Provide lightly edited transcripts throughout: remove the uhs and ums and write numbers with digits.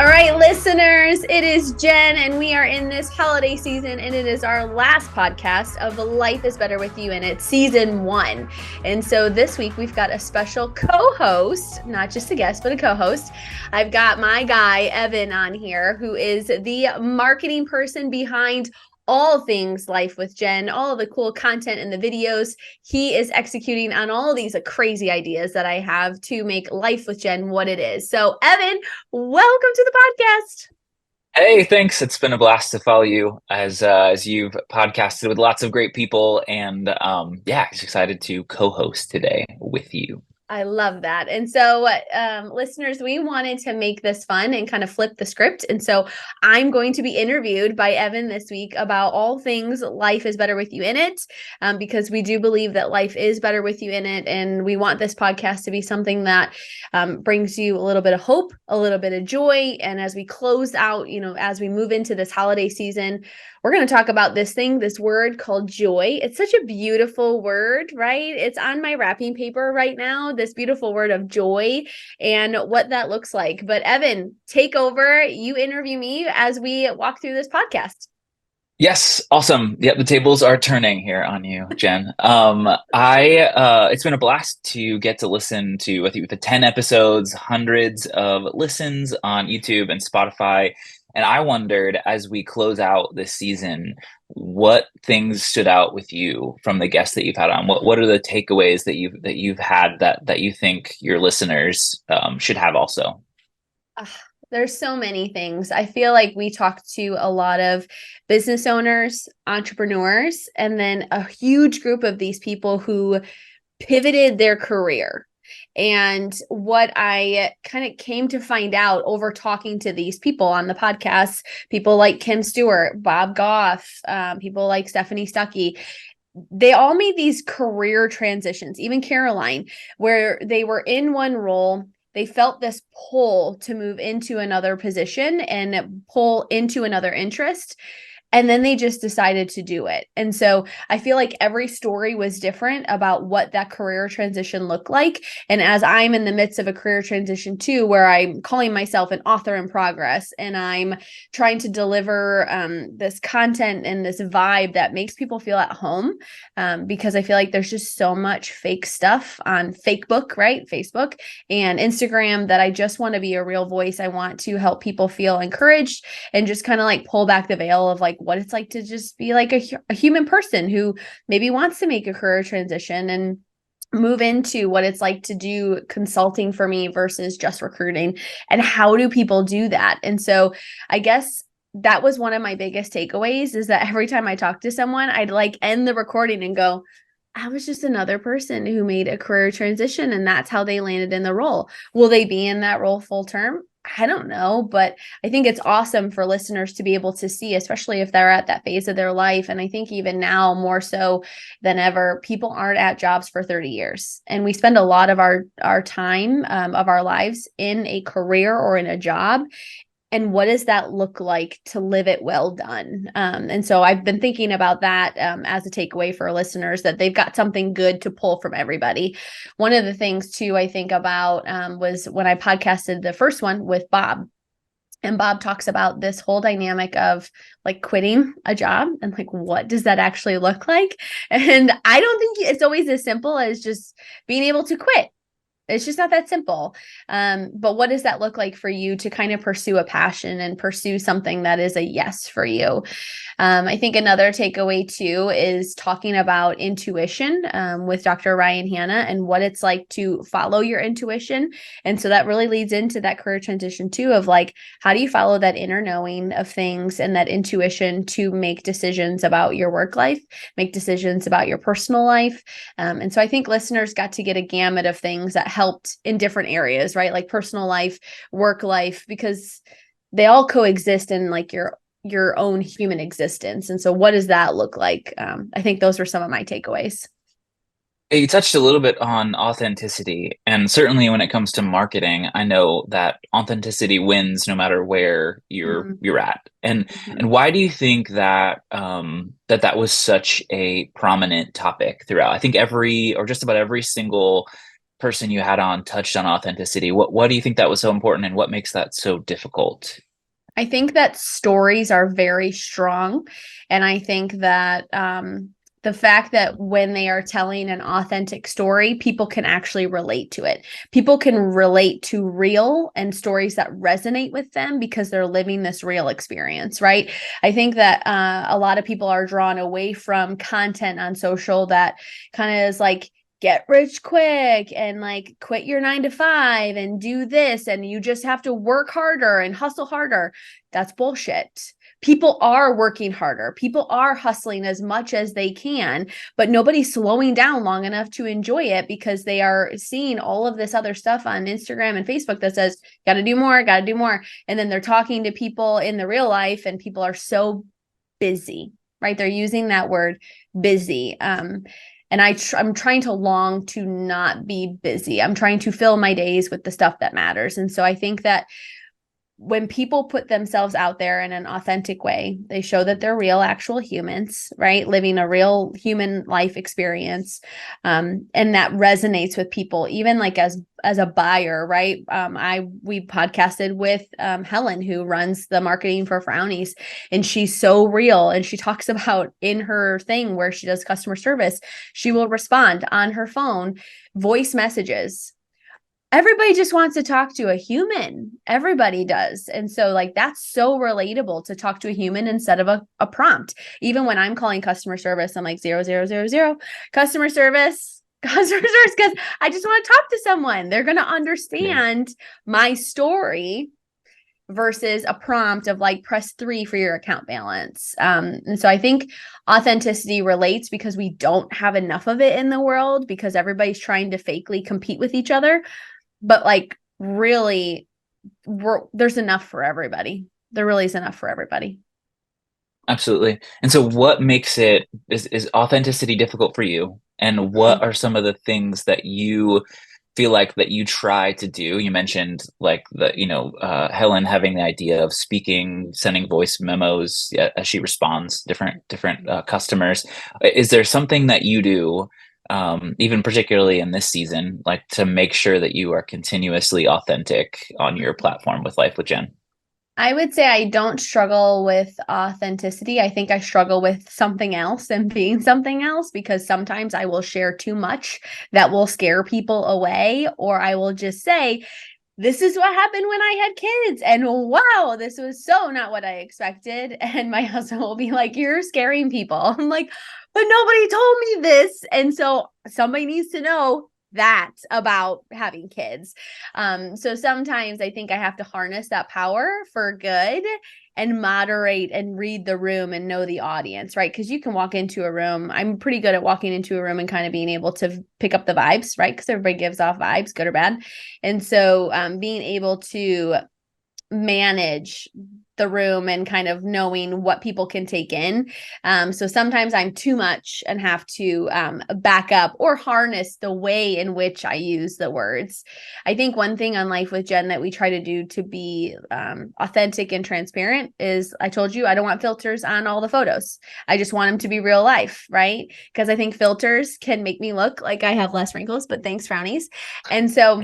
All right, listeners, it is Jen, and we are in this holiday season, and it is our last podcast of Life is Better With You in It, season 1. And so this week we've got a special co-host, not just a guest, but a co-host. I've got my guy, Evan, on here, who is the marketing person behind all things Life with Jen, all the cool content in the videos. He is executing on all of these crazy ideas that I have to make Life with Jen what it is. So, Evan, welcome to the podcast. Hey, thanks. It's been a blast to follow you as you've podcasted with lots of great people, and just excited to co-host today with you. I love that. And so, listeners, we wanted to make this fun and kind of flip the script. And so I'm going to be interviewed by Evan this week about all things Life is Better With You in It, because we do believe that life is better with you in it. And we want this podcast to be something that brings you a little bit of hope, a little bit of joy. And as we close out, as we move into this holiday season, we're going to talk about this word called joy. It's such a beautiful word, right? It's on my wrapping paper right now, this beautiful word of joy and what that looks like. But Evan, take over. You interview me as we walk through this podcast. Yes, awesome. Yep, the tables are turning here on you, Jen. It's been a blast to get to listen to, I think, the 10 episodes, hundreds of listens on YouTube and Spotify. And I wondered, as we close out this season, what things stood out with you from the guests that you've had on? What are the takeaways that you've had that you think your listeners should have also? There's so many things. I feel like we talked to a lot of business owners, entrepreneurs, and then a huge group of these people who pivoted their career. And what I kind of came to find out over talking to these people on the podcast, people like Kim Stewart, Bob Goff, people like Stephanie Stuckey, they all made these career transitions, even Caroline, where they were in one role. They felt this pull to move into another position and pull into another interest. And then they just decided to do it. And so I feel like every story was different about what that career transition looked like. And as I'm in the midst of a career transition too, where I'm calling myself an author in progress, and I'm trying to deliver this content and this vibe that makes people feel at home, because I feel like there's just so much fake stuff on Fakebook, right? Facebook and Instagram, that I just want to be a real voice. I want to help people feel encouraged and just kind of like pull back the veil of like what it's like to just be like a human person who maybe wants to make a career transition and move into what it's like to do consulting for me versus just recruiting, and how do people do that. And so I guess that was one of my biggest takeaways, is that every time I talk to someone, I'd like end the recording and go, I was just another person who made a career transition, and that's how they landed in the role. Will they be in that role full term? I don't know, but I think it's awesome for listeners to be able to see, especially if they're at that phase of their life. And I think even now more so than ever, people aren't at jobs for 30 years. And we spend a lot of our time of our lives in a career or in a job. And what does that look like to live it well done? And so I've been thinking about that as a takeaway for listeners, that they've got something good to pull from everybody. One of the things too I think about was when I podcasted the first one with Bob. And Bob talks about this whole dynamic of like quitting a job and like, what does that actually look like? And I don't think it's always as simple as just being able to quit. It's just not that simple. But what does that look like for you to kind of pursue a passion and pursue something that is a yes for you? I think another takeaway too is talking about intuition with Dr. Ryan Hanna and what it's like to follow your intuition. And so that really leads into that career transition too, of like, how do you follow that inner knowing of things and that intuition to make decisions about your work life, make decisions about your personal life. And so I think listeners got to get a gamut of things that helped in different areas, right? Like personal life, work life, because they all coexist in like your own human existence. And so what does that look like? I think those were some of my takeaways. You touched a little bit on authenticity, and certainly when it comes to marketing, I know that authenticity wins no matter where you're at. And why do you think that that was such a prominent topic throughout? I think every or just about every single person you had on touched on authenticity. What do you think that was so important, and what makes that so difficult? I think that stories are very strong. And I think that the fact that when they are telling an authentic story, people can actually relate to it. People can relate to real and stories that resonate with them because they're living this real experience, right? I think that a lot of people are drawn away from content on social that kind of is like, get rich quick and like quit your 9 to 5 and do this and you just have to work harder and hustle harder. That's bullshit. People are working harder. People are hustling as much as they can, but nobody's slowing down long enough to enjoy it because they are seeing all of this other stuff on Instagram and Facebook that says, got to do more, got to do more. And then they're talking to people in the real life and people are so busy, right? They're using that word busy. And I'm trying to long to not be busy. I'm trying to fill my days with the stuff that matters. And so I think that when people put themselves out there in an authentic way, they show that they're real, actual humans, right? Living a real human life experience. And that resonates with people, even like as a buyer, right? We podcasted with Helen, who runs the marketing for Frownies, and she's so real. And she talks about in her thing where she does customer service, she will respond on her phone, voice messages. Everybody just wants to talk to a human. Everybody does. And so like that's so relatable to talk to a human instead of a prompt. Even when I'm calling customer service, I'm like 0000 customer service, because I just want to talk to someone. They're going to understand my story versus a prompt of like press 3 for your account balance. And so I think authenticity relates because we don't have enough of it in the world because everybody's trying to fakely compete with each other. But like really, there's enough for everybody. There really is enough for everybody. Absolutely. And so what makes it is authenticity difficult for you? And what are some of the things that you feel like that you try to do? You mentioned like Helen having the idea of speaking, sending voice memos as she responds different customers. Is there something that you do, even particularly in this season, like to make sure that you are continuously authentic on your platform with Life with Jen? I would say I don't struggle with authenticity. I think I struggle with something else and being something else because sometimes I will share too much that will scare people away, or I will just say, this is what happened when I had kids. And wow, this was so not what I expected. And my husband will be like, you're scaring people. I'm like, but nobody told me this. And so somebody needs to know that about having kids. So sometimes I think I have to harness that power for good and moderate and read the room and know the audience, right? Because you can walk into a room. I'm pretty good at walking into a room and kind of being able to pick up the vibes, right? Because everybody gives off vibes, good or bad. And so being able to manage the room and kind of knowing what people can take in. So sometimes I'm too much and have to back up or harness the way in which I use the words. I think one thing on Life with Jen that we try to do to be authentic and transparent is I told you I don't want filters on all the photos. I just want them to be real life, right? Because I think filters can make me look like I have less wrinkles, but thanks, Frownies. And so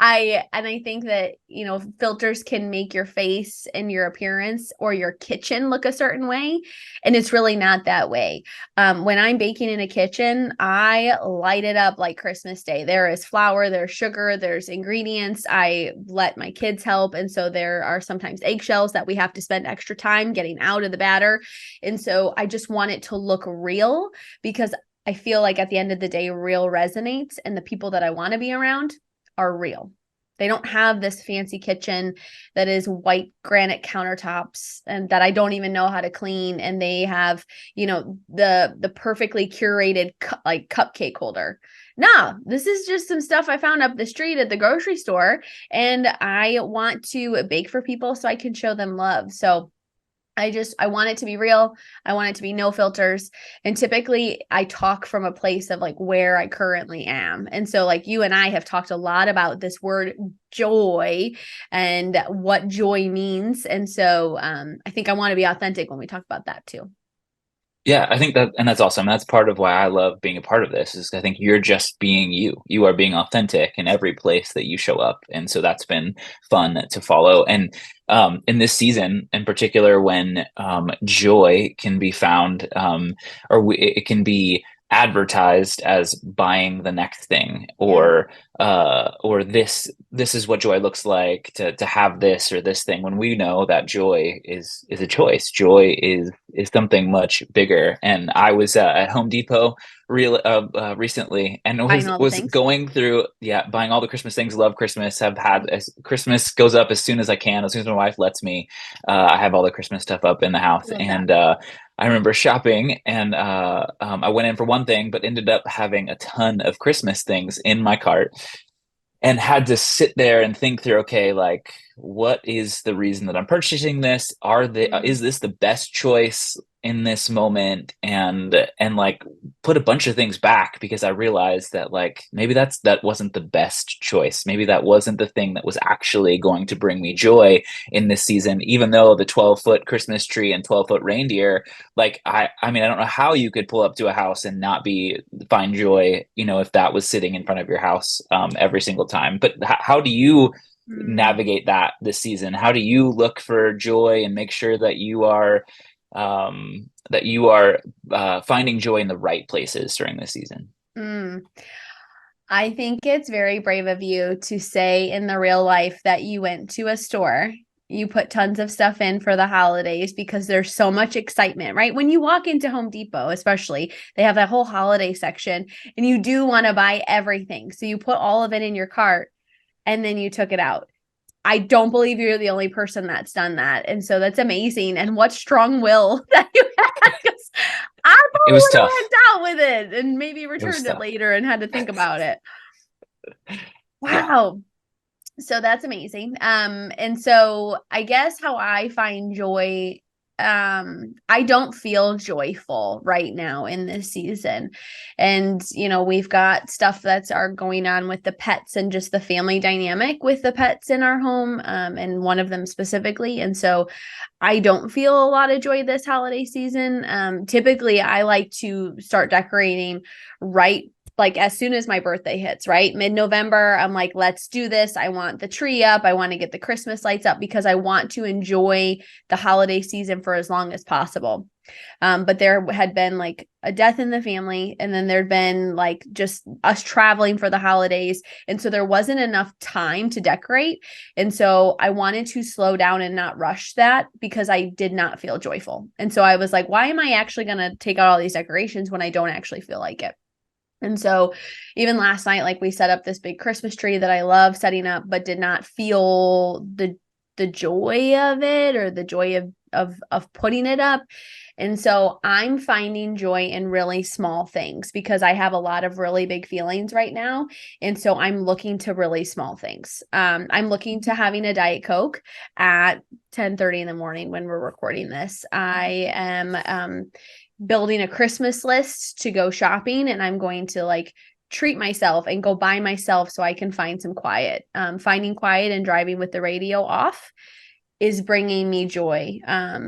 I think that, filters can make your face and your appearance or your kitchen look a certain way. And it's really not that way. When I'm baking in a kitchen, I light it up like Christmas Day. There is flour, there's sugar, there's ingredients. I let my kids help. And so there are sometimes eggshells that we have to spend extra time getting out of the batter. And so I just want it to look real because I feel like at the end of the day, real resonates, and the people that I want to be around are real. They don't have this fancy kitchen that is white granite countertops and that I don't even know how to clean. And they have, the perfectly curated like cupcake holder. No, this is just some stuff I found up the street at the grocery store. And I want to bake for people so I can show them love. So I want it to be real. I want it to be no filters. And typically I talk from a place of like where I currently am. And so like you and I have talked a lot about this word joy and what joy means. And so I think I want to be authentic when we talk about that too. Yeah, I think that, and that's awesome. That's part of why I love being a part of this, is I think you're just being you. You are being authentic in every place that you show up. And so that's been fun to follow. And in this season in particular, when joy can be found, it can be advertised as buying the next thing, Yeah. or this is what joy looks like, to have this or this thing, when we know that joy is a choice. Joy is something much bigger. And I was at Home Depot recently, and Buying was all the was things. going through, yeah, buying all the Christmas things. Love Christmas. Have had, as Christmas goes up as soon as I can, as soon as my wife lets me. I have all the Christmas stuff up in the house, Love that. and I remember shopping, and I went in for one thing, but ended up having a ton of Christmas things in my cart, and had to sit there and think through, okay, like, what is the reason that I'm purchasing this? Mm. Is this the best choice in this moment? And like, put a bunch of things back, because I realized that, like, maybe that wasn't the best choice. Maybe that wasn't the thing that was actually going to bring me joy in this season, even though the 12-foot Christmas tree and 12-foot reindeer, like, I mean, I don't know how you could pull up to a house and not be find joy, if that was sitting in front of your house every single time. But how do you Mm. navigate that this season? How do you look for joy and make sure that you are finding joy in the right places during this season? Mm. I think it's very brave of you to say in the real life that you went to a store, you put tons of stuff in for the holidays because there's so much excitement, right? When you walk into Home Depot, especially, they have that whole holiday section and you do want to buy everything. So you put all of it in your cart and then you took it out. I don't believe you're the only person that's done that. And so that's amazing. And what strong will that you had, because I It probably was would have tough. went out with it and maybe It was returned it tough. later and had to think about it. Yeah. Wow. So that's amazing. And so I guess how I find joy, I don't feel joyful right now in this season. And, we've got stuff that's are going on with the pets and just the family dynamic with the pets in our home, and one of them specifically. And so I don't feel a lot of joy this holiday season. Typically I like to start decorating right like as soon as my birthday hits, right? Mid-November, I'm like, let's do this. I want the tree up. I want to get the Christmas lights up because I want to enjoy the holiday season for as long as possible. But there had been like a death in the family, and then there'd been like just us traveling for the holidays. And so there wasn't enough time to decorate. And so I wanted to slow down and not rush that because I did not feel joyful. And so I was like, why am I actually going to take out all these decorations when I don't actually feel like it? And so even last night, like we set up this big Christmas tree that I love setting up, but did not feel the joy of it or the joy of putting it up. And so I'm finding joy in really small things because I have a lot of really big feelings right now. And so I'm looking to really small things. I'm looking to having a Diet Coke at 10:30 in the morning when we're recording this. I am building a Christmas list to go shopping, and I'm going to like treat myself and go by myself so I can find some quiet. Finding quiet and driving with the radio off is bringing me joy,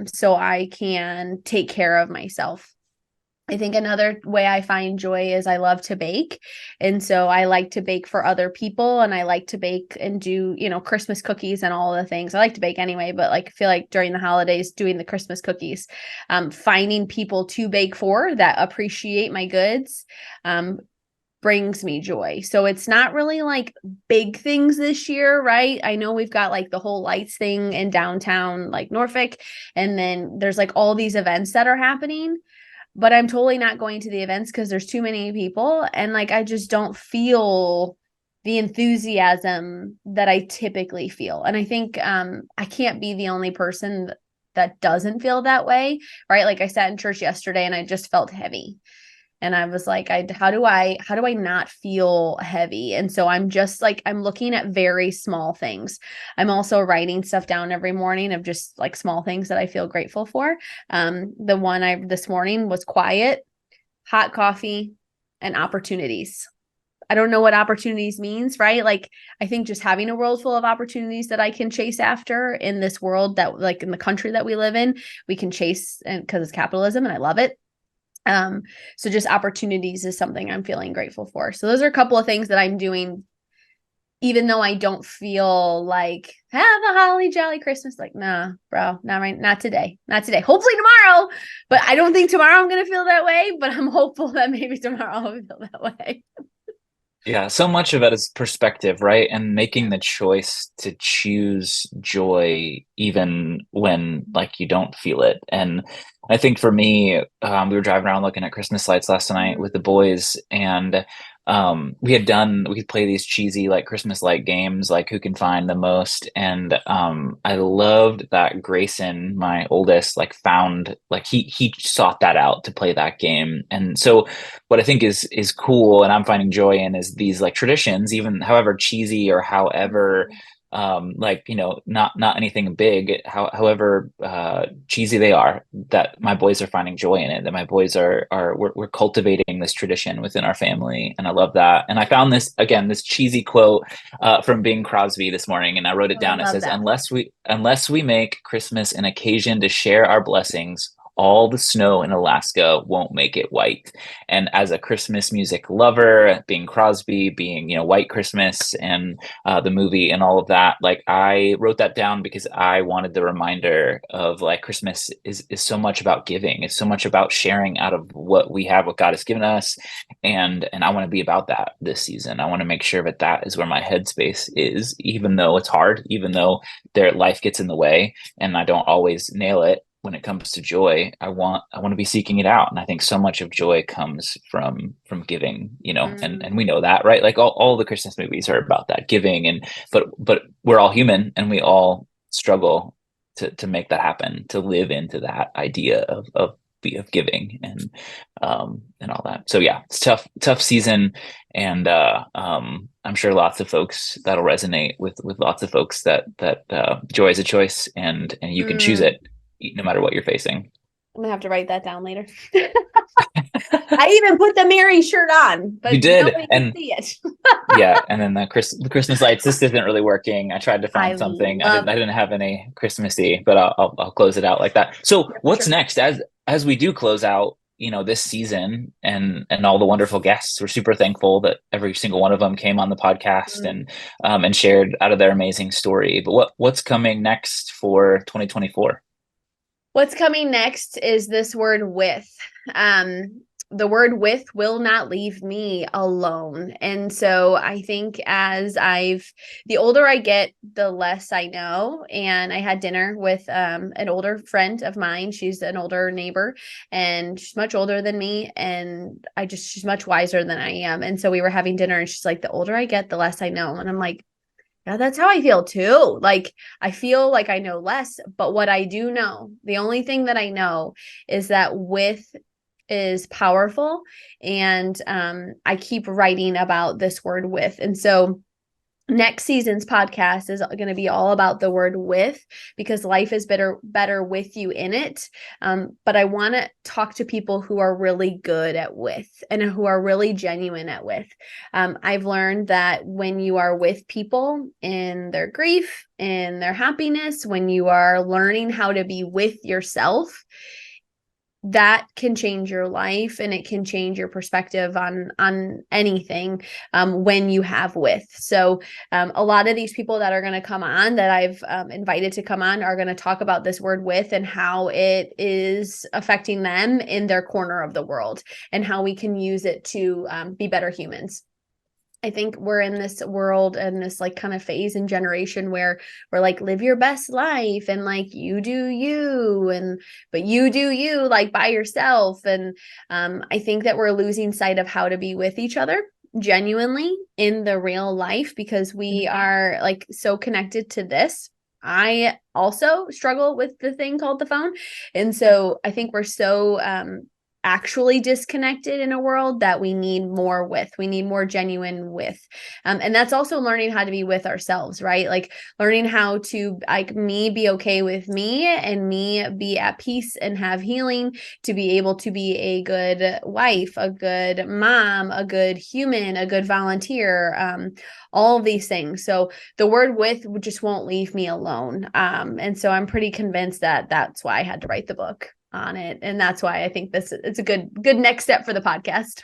so I can take care of myself. I think another way I find joy is I love to bake. And so I like to bake for other people, and I like to bake and do, Christmas cookies and all the things. I like to bake anyway, but like I feel like during the holidays doing the Christmas cookies, finding people to bake for that appreciate my goods, brings me joy. So it's not really like big things this year, right? I know we've got like the whole lights thing in downtown, like Norfolk, and then there's like all these events that are happening, but I'm totally not going to the events because there's too many people. And like, I just don't feel the enthusiasm that I typically feel. And I think I can't be the only person that doesn't feel that way, right? Like I sat in church yesterday and I just felt heavy. And I was like, how do I not feel heavy? And so I'm just like, I'm looking at very small things. I'm also writing stuff down every morning of just like small things that I feel grateful for. The one I this morning was quiet, hot coffee, and opportunities. I don't know what opportunities means, right? Like, I think just having a world full of opportunities that I can chase after in this world that, like, in the country that we live in, we can chase, and because it's capitalism and I love it. So just opportunities is something I'm feeling grateful for. So those are a couple of things that I'm doing, even though I don't feel like have a holly jolly Christmas. Like, nah, bro, not today, not today. Hopefully tomorrow, but I don't think tomorrow I'm gonna feel that way. But I'm hopeful that maybe tomorrow I'll feel that way. Yeah, so much of it is perspective, right? And making the choice to choose joy even when like you don't feel it. And I think for me, we were driving around looking at Christmas lights last night with the boys, and we could play these cheesy like Christmas light games, like who can find the most. And I loved that Grayson, my oldest, like found like he sought that out to play that game. And so what I think is cool and I'm finding joy in is these like traditions, even however cheesy or however like not anything big, however cheesy they are, that my boys are finding joy in it, that my boys we're cultivating this tradition within our family, and I love that. And I found this cheesy quote from Bing Crosby this morning, and I wrote it Oh, I down. It love says, that. unless we make Christmas an occasion to share our blessings, all the snow in Alaska won't make it white. And as a Christmas music lover, Bing Crosby, being, White Christmas and the movie and all of that, like I wrote that down because I wanted the reminder of like Christmas is so much about giving. It's so much about sharing out of what we have, what God has given us. And I want to be about that this season. I want to make sure that that is where my headspace is, even though it's hard, even though their life gets in the way and I don't always nail it. When it comes to joy, I want to be seeking it out. And I think so much of joy comes from giving, and we know that, right? Like all the Christmas movies are about that giving, and but we're all human and we all struggle to make that happen, to live into that idea of giving and all that. So yeah, it's tough season. And I'm sure lots of folks that'll resonate with lots of folks that joy is a choice, and you can choose it no matter what you're facing. I'm gonna have to write that down later. I even put the Mary shirt on, You but did, nobody can and see it. yeah, and then the Christmas lights. This isn't really working. I tried to I find something. love I didn't have any Christmassy, but I'll close it out like that. So it. what's Sure. next as we do close out? This season and all the wonderful guests. We're super thankful that every single one of them came on the podcast and shared out of their amazing story. But what's coming next for 2024? What's coming next is this word with. The word with will not leave me alone. And so I think the older I get, the less I know. And I had dinner with an older friend of mine. She's an older neighbor and she's much older than me. And she's much wiser than I am. And so we were having dinner and she's like, the older I get, the less I know. And I'm like, yeah, that's how I feel too. Like, I feel like I know less, but what I do know, the only thing that I know is that with is powerful. And I keep writing about this word with. And so next season's podcast is going to be all about the word with, because life is better with you in it. But I want to talk to people who are really good at with and who are really genuine at with. I've learned that when you are with people in their grief, in their happiness, when you are learning how to be with yourself, that can change your life and it can change your perspective on anything when you have with. So a lot of these people that are going to come on that I've invited to come on are going to talk about this word with and how it is affecting them in their corner of the world and how we can use it to be better humans. I think we're in this world and this like kind of phase and generation where we're like, live your best life and like you do you, but you do you like by yourself. And I think that we're losing sight of how to be with each other genuinely in the real life because we are like so connected to this. I also struggle with the thing called the phone. And so I think we're so actually disconnected in a world that we need more with. We need more genuine with. And that's also learning how to be with ourselves, right? Like learning how to like me be okay with me and me be at peace and have healing to be able to be a good wife, a good mom, a good human, a good volunteer, all of these things. So the word with just won't leave me alone. And so I'm pretty convinced that that's why I had to write the book. on it. And that's why I think it's a good next step for the podcast.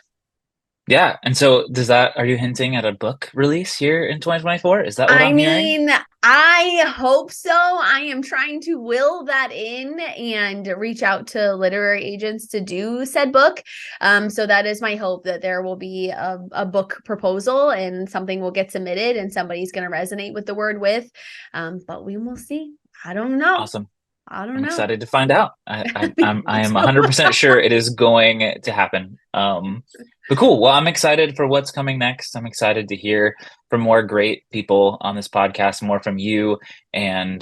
Yeah. And so are you hinting at a book release here in 2024? Is that what I'm hearing? I hope so. I am trying to will that in and reach out to literary agents to do said book. So that is my hope, that there will be a book proposal and something will get submitted and somebody's going to resonate with the word with. But we will see. I don't know. Awesome. I'm excited to find out. I am 100% sure it is going to happen. But cool. Well, I'm excited for what's coming next. I'm excited to hear from more great people on this podcast, more from you and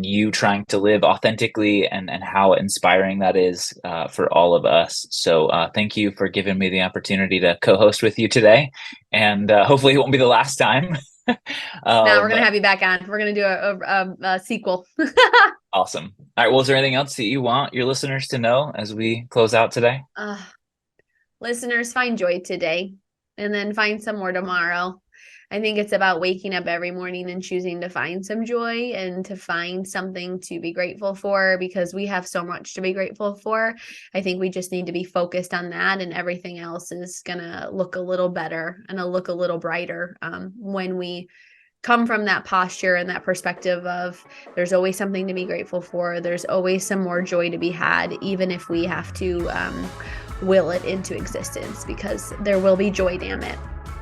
you trying to live authentically and how inspiring that is for all of us. So thank you for giving me the opportunity to co-host with you today. And hopefully it won't be the last time. Now we're going to have you back on. We're going to do a sequel. Awesome. All right. Well, is there anything else that you want your listeners to know as we close out today? Listeners, find joy today and then find some more tomorrow. I think it's about waking up every morning and choosing to find some joy and to find something to be grateful for, because we have so much to be grateful for. I think we just need to be focused on that, and everything else is going to look a little better and look a little brighter when we come from that posture and that perspective of there's always something to be grateful for. There's always some more joy to be had, even if we have to will it into existence, because there will be joy, damn it.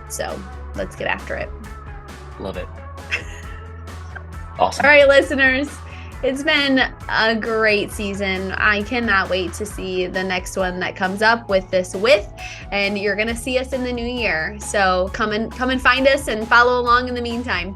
So let's get after it. Love it. Awesome. All right, listeners, it's been a great season. I cannot wait to see the next one that comes up with this and you're going to see us in the new year. So come and find us and follow along in the meantime.